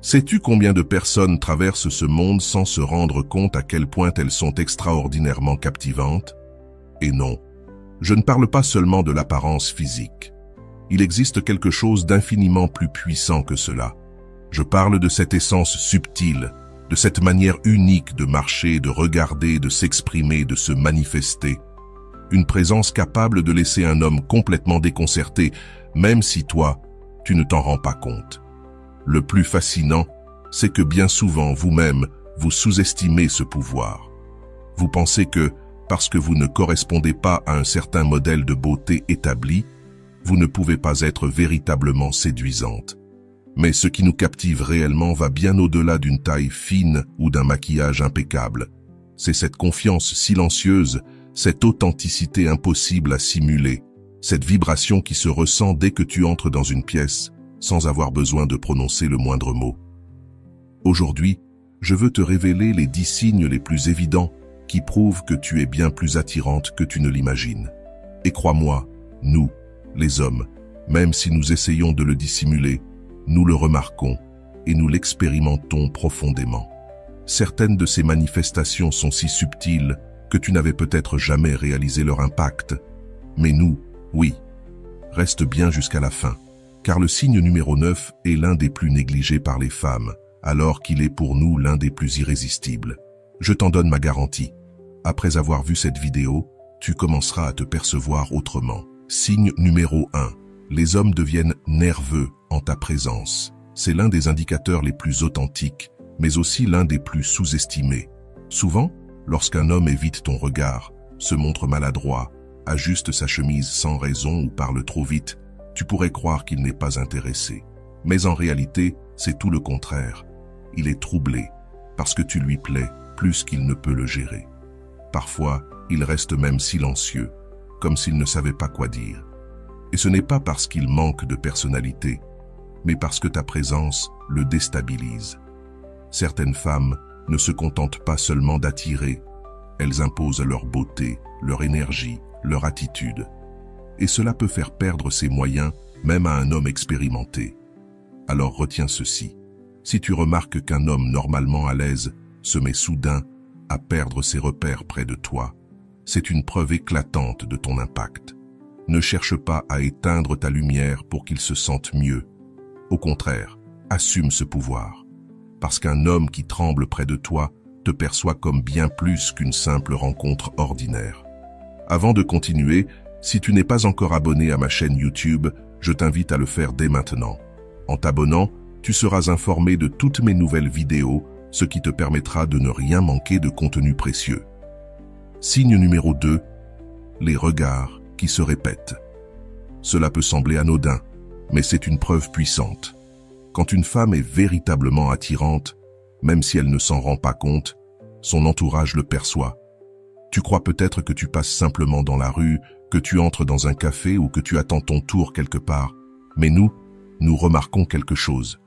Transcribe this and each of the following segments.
Sais-tu combien de personnes traversent ce monde sans se rendre compte à quel point elles sont extraordinairement captivantes? Et non, je ne parle pas seulement de l'apparence physique. Il existe quelque chose d'infiniment plus puissant que cela. Je parle de cette essence subtile, de cette manière unique de marcher, de regarder, de s'exprimer, de se manifester. Une présence capable de laisser un homme complètement déconcerté, même si toi, tu ne t'en rends pas compte. Le plus fascinant, c'est que bien souvent, vous-même, vous sous-estimez ce pouvoir. Vous pensez que, parce que vous ne correspondez pas à un certain modèle de beauté établi, vous ne pouvez pas être véritablement séduisante. Mais ce qui nous captive réellement va bien au-delà d'une taille fine ou d'un maquillage impeccable. C'est cette confiance silencieuse, cette authenticité impossible à simuler, cette vibration qui se ressent dès que tu entres dans une pièce, sans avoir besoin de prononcer le moindre mot. Aujourd'hui, je veux te révéler les 10 signes les plus évidents qui prouvent que tu es bien plus attirante que tu ne l'imagines. Et crois-moi, nous, les hommes, même si nous essayons de le dissimuler, nous le remarquons et nous l'expérimentons profondément. Certaines de ces manifestations sont si subtiles que tu n'avais peut-être jamais réalisé leur impact. Mais nous, oui, reste bien jusqu'à la fin, car le signe numéro 9 est l'un des plus négligés par les femmes, alors qu'il est pour nous l'un des plus irrésistibles. Je t'en donne ma garantie. Après avoir vu cette vidéo, tu commenceras à te percevoir autrement. Signe numéro 1. Les hommes deviennent nerveux en ta présence. C'est l'un des indicateurs les plus authentiques, mais aussi l'un des plus sous-estimés. Souvent, lorsqu'un homme évite ton regard, se montre maladroit, ajuste sa chemise sans raison ou parle trop vite, tu pourrais croire qu'il n'est pas intéressé. Mais en réalité, c'est tout le contraire. Il est troublé, parce que tu lui plais plus qu'il ne peut le gérer. Parfois, il reste même silencieux, comme s'il ne savait pas quoi dire. Et ce n'est pas parce qu'il manque de personnalité, mais parce que ta présence le déstabilise. Certaines femmes ne se contentent pas seulement d'attirer, elles imposent leur beauté, leur énergie, leur attitude. Et cela peut faire perdre ses moyens, même à un homme expérimenté. Alors retiens ceci. Si tu remarques qu'un homme normalement à l'aise se met soudain à perdre ses repères près de toi, c'est une preuve éclatante de ton impact. Ne cherche pas à éteindre ta lumière pour qu'il se sente mieux. Au contraire, assume ce pouvoir. Parce qu'un homme qui tremble près de toi te perçoit comme bien plus qu'une simple rencontre ordinaire. Avant de continuer, si tu n'es pas encore abonné à ma chaîne YouTube, je t'invite à le faire dès maintenant. En t'abonnant, tu seras informé de toutes mes nouvelles vidéos, ce qui te permettra de ne rien manquer de contenu précieux. Signe numéro 2, les regards qui se répètent. Cela peut sembler anodin, mais c'est une preuve puissante. Quand une femme est véritablement attirante, même si elle ne s'en rend pas compte, son entourage le perçoit. Tu crois peut-être que tu passes simplement dans la rue, que tu entres dans un café ou que tu attends ton tour quelque part. Mais nous remarquons quelque chose.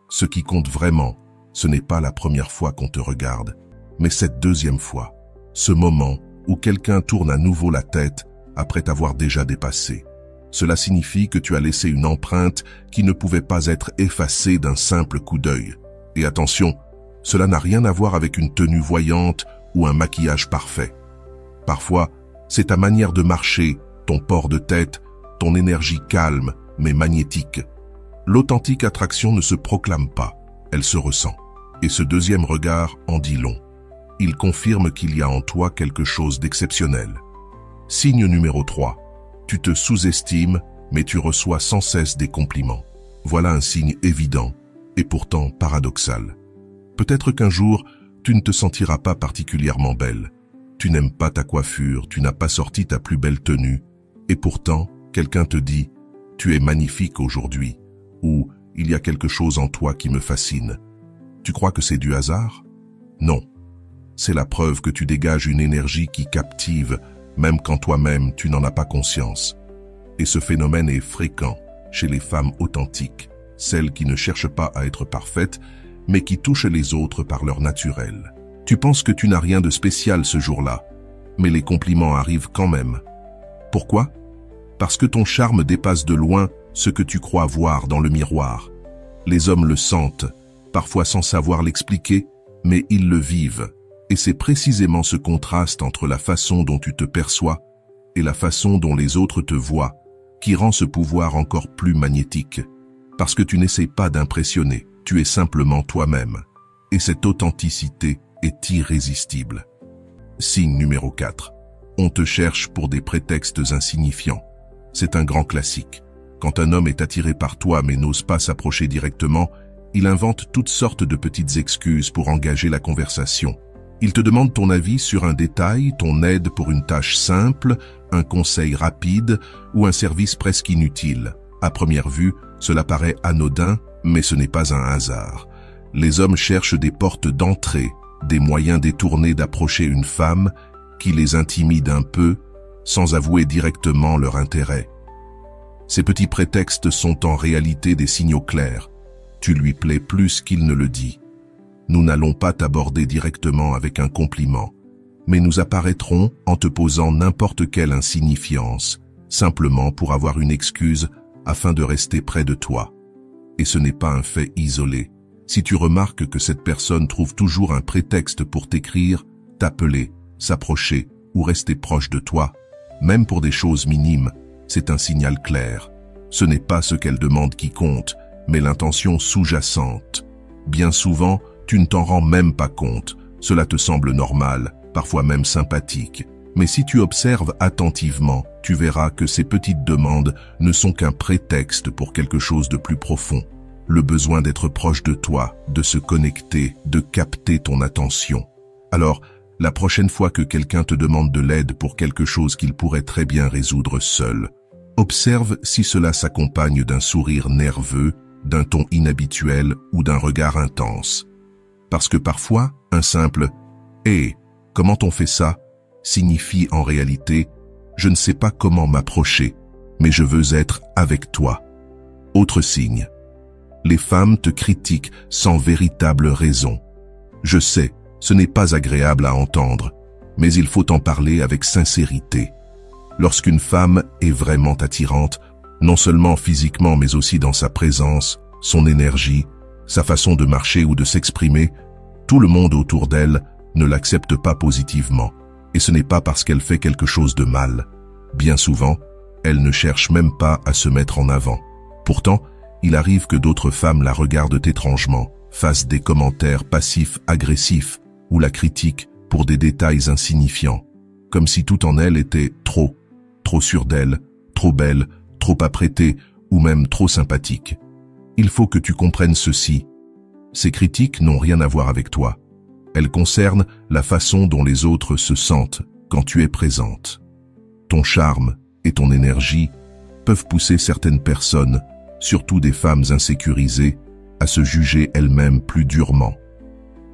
Ce qui compte vraiment, ce n'est pas la première fois qu'on te regarde, mais cette deuxième fois, ce moment où quelqu'un tourne à nouveau la tête après t'avoir déjà dépassé. Cela signifie que tu as laissé une empreinte qui ne pouvait pas être effacée d'un simple coup d'œil. Et attention, cela n'a rien à voir avec une tenue voyante ou un maquillage parfait. Parfois, c'est ta manière de marcher, ton port de tête, ton énergie calme mais magnétique. L'authentique attraction ne se proclame pas, elle se ressent. Et ce deuxième regard en dit long. Il confirme qu'il y a en toi quelque chose d'exceptionnel. Signe numéro 3. Tu te sous-estimes, mais tu reçois sans cesse des compliments. Voilà un signe évident, et pourtant paradoxal. Peut-être qu'un jour, tu ne te sentiras pas particulièrement belle. Tu n'aimes pas ta coiffure, tu n'as pas sorti ta plus belle tenue, et pourtant, quelqu'un te dit « Tu es magnifique aujourd'hui » ou « Il y a quelque chose en toi qui me fascine ». Tu crois que c'est du hasard? Non. C'est la preuve que tu dégages une énergie qui captive, même quand toi-même tu n'en as pas conscience. Et ce phénomène est fréquent chez les femmes authentiques, celles qui ne cherchent pas à être parfaites, mais qui touchent les autres par leur naturel. Tu penses que tu n'as rien de spécial ce jour-là, mais les compliments arrivent quand même. Pourquoi? Parce que ton charme dépasse de loin ce que tu crois voir dans le miroir. Les hommes le sentent, parfois sans savoir l'expliquer, mais ils le vivent. Et c'est précisément ce contraste entre la façon dont tu te perçois et la façon dont les autres te voient qui rend ce pouvoir encore plus magnétique. Parce que tu n'essayes pas d'impressionner, tu es simplement toi-même. Et cette authenticité est irrésistible. Signe numéro 4. On te cherche pour des prétextes insignifiants. C'est un grand classique. Quand un homme est attiré par toi mais n'ose pas s'approcher directement, il invente toutes sortes de petites excuses pour engager la conversation. Il te demande ton avis sur un détail, ton aide pour une tâche simple, un conseil rapide ou un service presque inutile. À première vue, cela paraît anodin, mais ce n'est pas un hasard. Les hommes cherchent des portes d'entrée, des moyens détournés d'approcher une femme qui les intimide un peu, sans avouer directement leur intérêt. Ces petits prétextes sont en réalité des signaux clairs. Tu lui plais plus qu'il ne le dit. Nous n'allons pas t'aborder directement avec un compliment, mais nous apparaîtrons en te posant n'importe quelle insignifiance, simplement pour avoir une excuse afin de rester près de toi. Et ce n'est pas un fait isolé. Si tu remarques que cette personne trouve toujours un prétexte pour t'écrire, t'appeler, s'approcher ou rester proche de toi, même pour des choses minimes, c'est un signal clair. Ce n'est pas ce qu'elle demande qui compte, mais l'intention sous-jacente. Bien souvent, tu ne t'en rends même pas compte. Cela te semble normal, parfois même sympathique. Mais si tu observes attentivement, tu verras que ces petites demandes ne sont qu'un prétexte pour quelque chose de plus profond. Le besoin d'être proche de toi, de se connecter, de capter ton attention. Alors, la prochaine fois que quelqu'un te demande de l'aide pour quelque chose qu'il pourrait très bien résoudre seul, observe si cela s'accompagne d'un sourire nerveux, d'un ton inhabituel ou d'un regard intense. Parce que parfois, un simple « Hé, comment on fait ça ?» signifie en réalité « Je ne sais pas comment m'approcher, mais je veux être avec toi. » Autre signe. Les femmes te critiquent sans véritable raison. Je sais, ce n'est pas agréable à entendre, mais il faut en parler avec sincérité. Lorsqu'une femme est vraiment attirante, non seulement physiquement mais aussi dans sa présence, son énergie, sa façon de marcher ou de s'exprimer, tout le monde autour d'elle ne l'accepte pas positivement. Et ce n'est pas parce qu'elle fait quelque chose de mal. Bien souvent, elle ne cherche même pas à se mettre en avant. Pourtant, il arrive que d'autres femmes la regardent étrangement, fassent des commentaires passifs-agressifs ou la critiquent pour des détails insignifiants, comme si tout en elle était trop sûre d'elle, trop belle, trop apprêtée ou même trop sympathique. Il faut que tu comprennes ceci. Ces critiques n'ont rien à voir avec toi. Elles concernent la façon dont les autres se sentent quand tu es présente. Ton charme et ton énergie peuvent pousser certaines personnes, surtout des femmes insécurisées, à se juger elles-mêmes plus durement.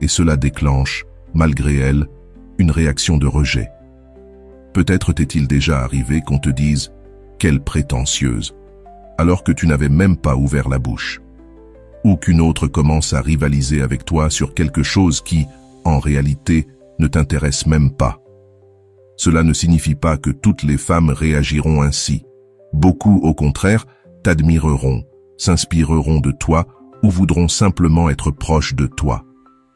Et cela déclenche, malgré elles, une réaction de rejet. Peut-être t'est-il déjà arrivé qu'on te dise « Quelle prétentieuse !» alors que tu n'avais même pas ouvert la bouche. Ou qu'une autre commence à rivaliser avec toi sur quelque chose qui, en réalité, ne t'intéresse même pas. Cela ne signifie pas que toutes les femmes réagiront ainsi. Beaucoup, au contraire, t'admireront, s'inspireront de toi ou voudront simplement être proches de toi.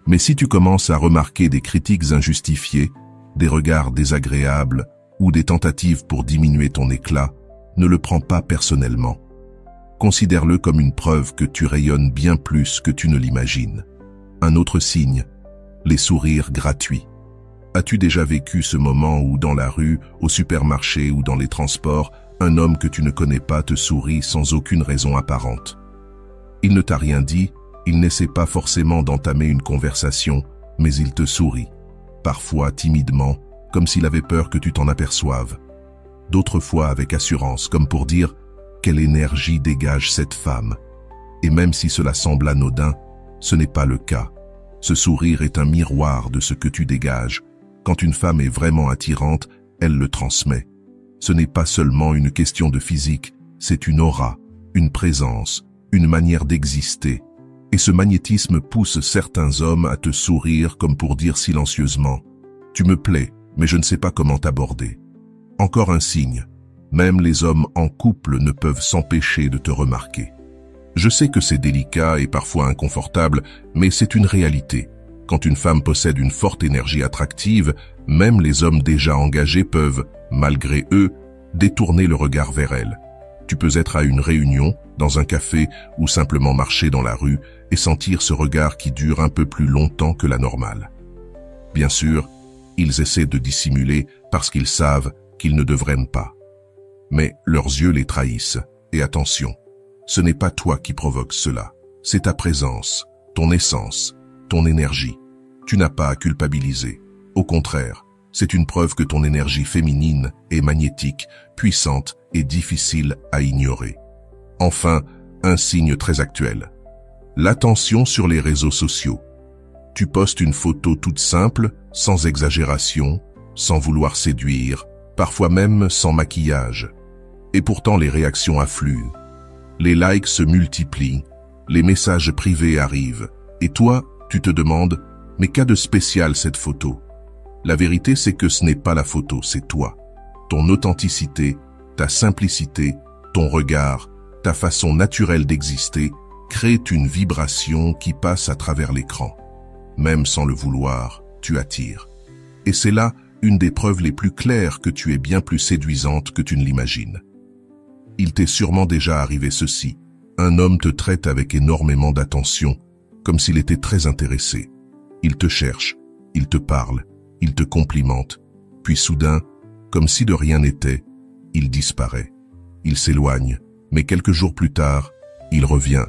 Mais si tu commences à remarquer des critiques injustifiées, des regards désagréables ou des tentatives pour diminuer ton éclat, ne le prends pas personnellement. Considère-le comme une preuve que tu rayonnes bien plus que tu ne l'imagines. Un autre signe, les sourires gratuits. As-tu déjà vécu ce moment où dans la rue, au supermarché ou dans les transports, un homme que tu ne connais pas te sourit sans aucune raison apparente? Il ne t'a rien dit, il n'essaie pas forcément d'entamer une conversation, mais il te sourit, parfois timidement, comme s'il avait peur que tu t'en aperçoives. D'autres fois avec assurance, comme pour dire « Quelle énergie dégage cette femme ?» Et même si cela semble anodin, ce n'est pas le cas. Ce sourire est un miroir de ce que tu dégages. Quand une femme est vraiment attirante, elle le transmet. Ce n'est pas seulement une question de physique, c'est une aura, une présence, une manière d'exister. Et ce magnétisme pousse certains hommes à te sourire comme pour dire silencieusement « Tu me plais, mais je ne sais pas comment t'aborder. » Encore un signe, même les hommes en couple ne peuvent s'empêcher de te remarquer. Je sais que c'est délicat et parfois inconfortable, mais c'est une réalité. Quand une femme possède une forte énergie attractive, même les hommes déjà engagés peuvent, malgré eux, détourner le regard vers elle. Tu peux être à une réunion, dans un café ou simplement marcher dans la rue et sentir ce regard qui dure un peu plus longtemps que la normale. Bien sûr, ils essaient de dissimuler parce qu'ils savent qu'ils ne devraient pas. Mais leurs yeux les trahissent. Et attention, ce n'est pas toi qui provoque cela. C'est ta présence, ton essence, ton énergie. Tu n'as pas à culpabiliser. Au contraire, c'est une preuve que ton énergie féminine est magnétique, puissante et difficile à ignorer. Enfin, un signe très actuel. L'attention sur les réseaux sociaux. Tu postes une photo toute simple, sans exagération, sans vouloir séduire, parfois même sans maquillage. Et pourtant les réactions affluent. Les likes se multiplient, les messages privés arrivent. Et toi, tu te demandes, mais qu'a de spécial cette photo? La vérité, c'est que ce n'est pas la photo, c'est toi. Ton authenticité, ta simplicité, ton regard, ta façon naturelle d'exister créent une vibration qui passe à travers l'écran. Même sans le vouloir, tu attires. Et c'est là une des preuves les plus claires que tu es bien plus séduisante que tu ne l'imagines. Il t'est sûrement déjà arrivé ceci. Un homme te traite avec énormément d'attention, comme s'il était très intéressé. Il te cherche, il te parle, il te complimente, puis soudain, comme si de rien n'était, il disparaît. Il s'éloigne, mais quelques jours plus tard, il revient,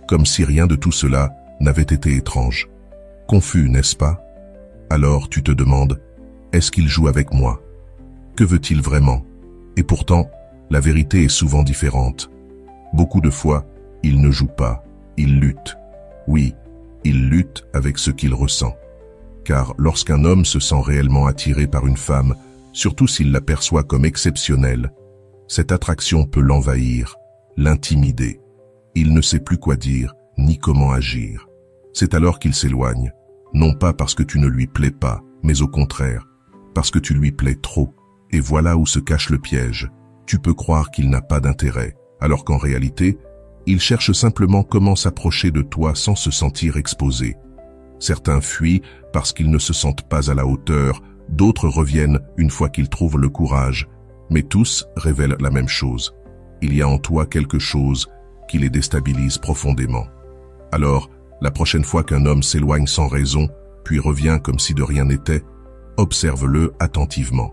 comme si rien de tout cela n'avait été étrange. Confus, n'est-ce pas? Alors tu te demandes, est-ce qu'il joue avec moi? Que veut-il vraiment? Et pourtant, la vérité est souvent différente. Beaucoup de fois, il ne joue pas, il lutte. Oui, il lutte avec ce qu'il ressent. Car lorsqu'un homme se sent réellement attiré par une femme, surtout s'il la perçoit comme exceptionnelle, cette attraction peut l'envahir, l'intimider. Il ne sait plus quoi dire, ni comment agir. C'est alors qu'il s'éloigne, non pas parce que tu ne lui plais pas, mais au contraire, parce que tu lui plais trop. Et voilà où se cache le piège. Tu peux croire qu'il n'a pas d'intérêt, alors qu'en réalité, il cherche simplement comment s'approcher de toi sans se sentir exposé. Certains fuient parce qu'ils ne se sentent pas à la hauteur, d'autres reviennent une fois qu'ils trouvent le courage, mais tous révèlent la même chose. Il y a en toi quelque chose qui les déstabilise profondément. Alors, la prochaine fois qu'un homme s'éloigne sans raison, puis revient comme si de rien n'était, observe-le attentivement.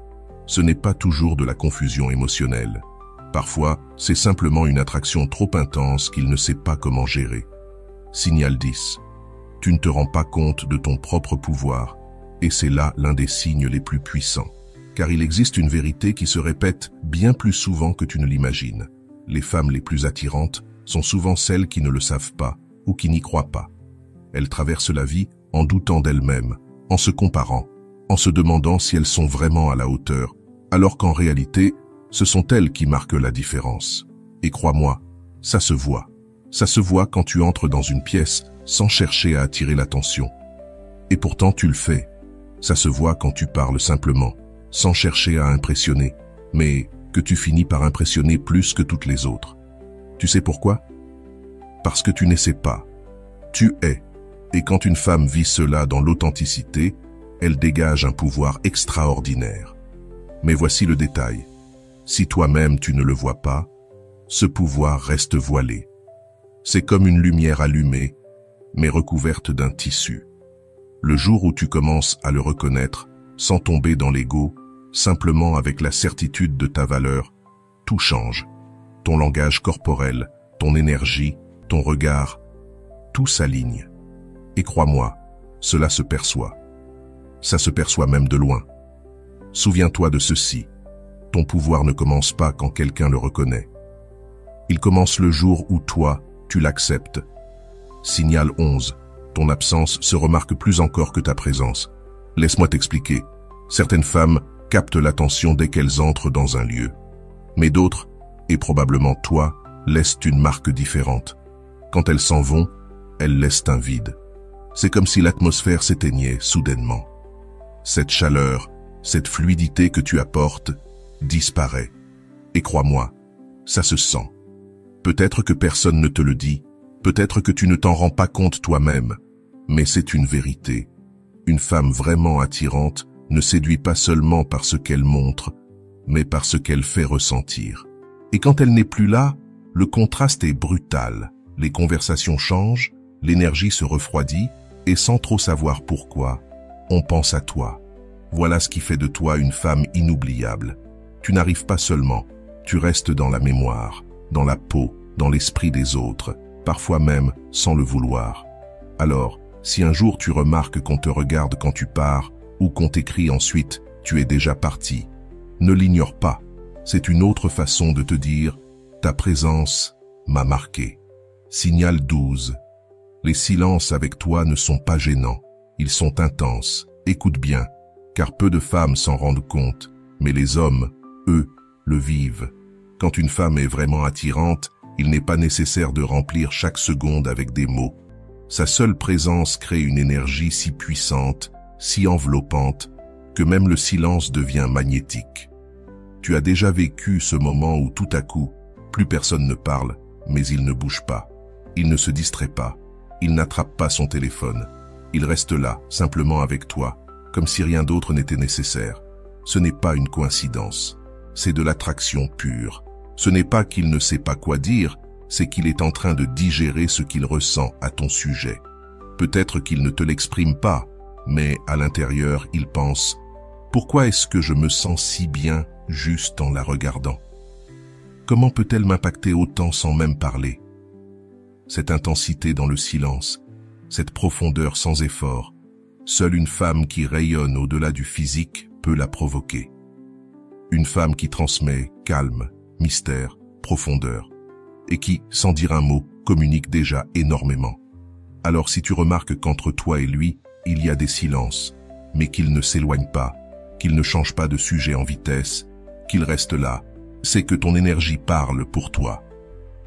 Ce n'est pas toujours de la confusion émotionnelle. Parfois, c'est simplement une attraction trop intense qu'il ne sait pas comment gérer. Signal 10. Tu ne te rends pas compte de ton propre pouvoir, et c'est là l'un des signes les plus puissants. Car il existe une vérité qui se répète bien plus souvent que tu ne l'imagines. Les femmes les plus attirantes sont souvent celles qui ne le savent pas ou qui n'y croient pas. Elles traversent la vie en doutant d'elles-mêmes, en se comparant, en se demandant si elles sont vraiment à la hauteur, alors qu'en réalité, ce sont elles qui marquent la différence. Et crois-moi, ça se voit. Ça se voit quand tu entres dans une pièce sans chercher à attirer l'attention. Et pourtant tu le fais. Ça se voit quand tu parles simplement, sans chercher à impressionner, mais que tu finis par impressionner plus que toutes les autres. Tu sais pourquoi? Parce que tu n'essaies pas. Tu es. Et quand une femme vit cela dans l'authenticité, elle dégage un pouvoir extraordinaire. Mais voici le détail. Si toi-même tu ne le vois pas, ce pouvoir reste voilé. C'est comme une lumière allumée, mais recouverte d'un tissu. Le jour où tu commences à le reconnaître, sans tomber dans l'ego, simplement avec la certitude de ta valeur, tout change. Ton langage corporel, ton énergie, ton regard, tout s'aligne. Et crois-moi, cela se perçoit. Ça se perçoit même de loin. Souviens-toi de ceci. Ton pouvoir ne commence pas quand quelqu'un le reconnaît. Il commence le jour où toi, tu l'acceptes. Signal 11. Ton absence se remarque plus encore que ta présence. Laisse-moi t'expliquer. Certaines femmes captent l'attention dès qu'elles entrent dans un lieu. Mais d'autres, et probablement toi, laissent une marque différente. Quand elles s'en vont, elles laissent un vide. C'est comme si l'atmosphère s'éteignait soudainement. Cette chaleur, cette fluidité que tu apportes, disparaît. Et crois-moi, ça se sent. Peut-être que personne ne te le dit, Peut-être que tu ne t'en rends pas compte toi-même, mais c'est une vérité. Une femme vraiment attirante ne séduit pas seulement par ce qu'elle montre, mais par ce qu'elle fait ressentir. Et quand elle n'est plus là, le contraste est brutal. Les conversations changent, l'énergie se refroidit, et sans trop savoir pourquoi, on pense à toi. Voilà ce qui fait de toi une femme inoubliable. Tu n'arrives pas seulement, tu restes dans la mémoire, dans la peau, dans l'esprit des autres, parfois même sans le vouloir. Alors, si un jour tu remarques qu'on te regarde quand tu pars, ou qu'on t'écrit ensuite « tu es déjà parti », ne l'ignore pas. C'est une autre façon de te dire « ta présence m'a marqué ». Signal 12. Les silences avec toi ne sont pas gênants, ils sont intenses. Écoute bien, car peu de femmes s'en rendent compte, mais les hommes, eux, le vivent. Quand une femme est vraiment attirante, il n'est pas nécessaire de remplir chaque seconde avec des mots. Sa seule présence crée une énergie si puissante, si enveloppante, que même le silence devient magnétique. Tu as déjà vécu ce moment où tout à coup, plus personne ne parle, mais il ne bouge pas. Il ne se distrait pas. Il n'attrape pas son téléphone. Il reste là, simplement avec toi, comme si rien d'autre n'était nécessaire. Ce n'est pas une coïncidence. C'est de l'attraction pure. Ce n'est pas qu'il ne sait pas quoi dire, c'est qu'il est en train de digérer ce qu'il ressent à ton sujet. Peut-être qu'il ne te l'exprime pas, mais à l'intérieur, il pense « Pourquoi est-ce que je me sens si bien juste en la regardant? Comment peut-elle m'impacter autant sans même parler ?» Cette intensité dans le silence, cette profondeur sans effort, seule une femme qui rayonne au-delà du physique peut la provoquer. Une femme qui transmet calme, mystère, profondeur, et qui, sans dire un mot, communique déjà énormément. Alors si tu remarques qu'entre toi et lui, il y a des silences, mais qu'il ne s'éloigne pas, qu'il ne change pas de sujet en vitesse, qu'il reste là, c'est que ton énergie parle pour toi.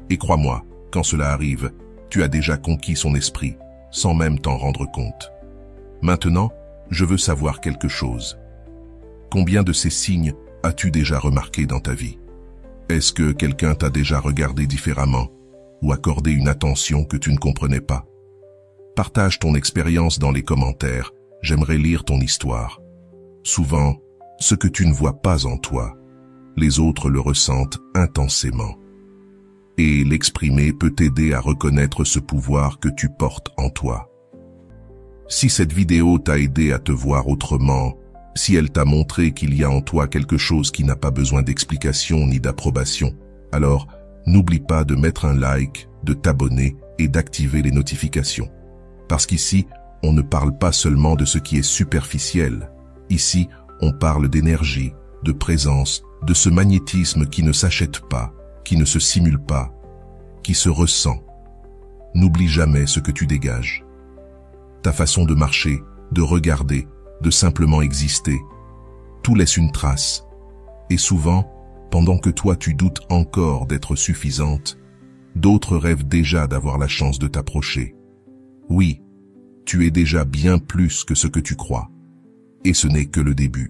Et crois-moi, quand cela arrive, tu as déjà conquis son esprit, sans même t'en rendre compte. Maintenant, je veux savoir quelque chose. Combien de ces signes as-tu déjà remarqué dans ta vie? Est-ce que quelqu'un t'a déjà regardé différemment ou accordé une attention que tu ne comprenais pas? Partage ton expérience dans les commentaires, j'aimerais lire ton histoire. Souvent, ce que tu ne vois pas en toi, les autres le ressentent intensément. Et l'exprimer peut t'aider à reconnaître ce pouvoir que tu portes en toi. Si cette vidéo t'a aidé à te voir autrement, si elle t'a montré qu'il y a en toi quelque chose qui n'a pas besoin d'explication ni d'approbation, alors n'oublie pas de mettre un like, de t'abonner et d'activer les notifications. Parce qu'ici, on ne parle pas seulement de ce qui est superficiel. Ici, on parle d'énergie, de présence, de ce magnétisme qui ne s'achète pas, qui ne se simule pas, qui se ressent. N'oublie jamais ce que tu dégages. Ta façon de marcher, de regarder, de simplement exister, tout laisse une trace. Et souvent, pendant que toi tu doutes encore d'être suffisante, d'autres rêvent déjà d'avoir la chance de t'approcher. Oui, tu es déjà bien plus que ce que tu crois. Et ce n'est que le début.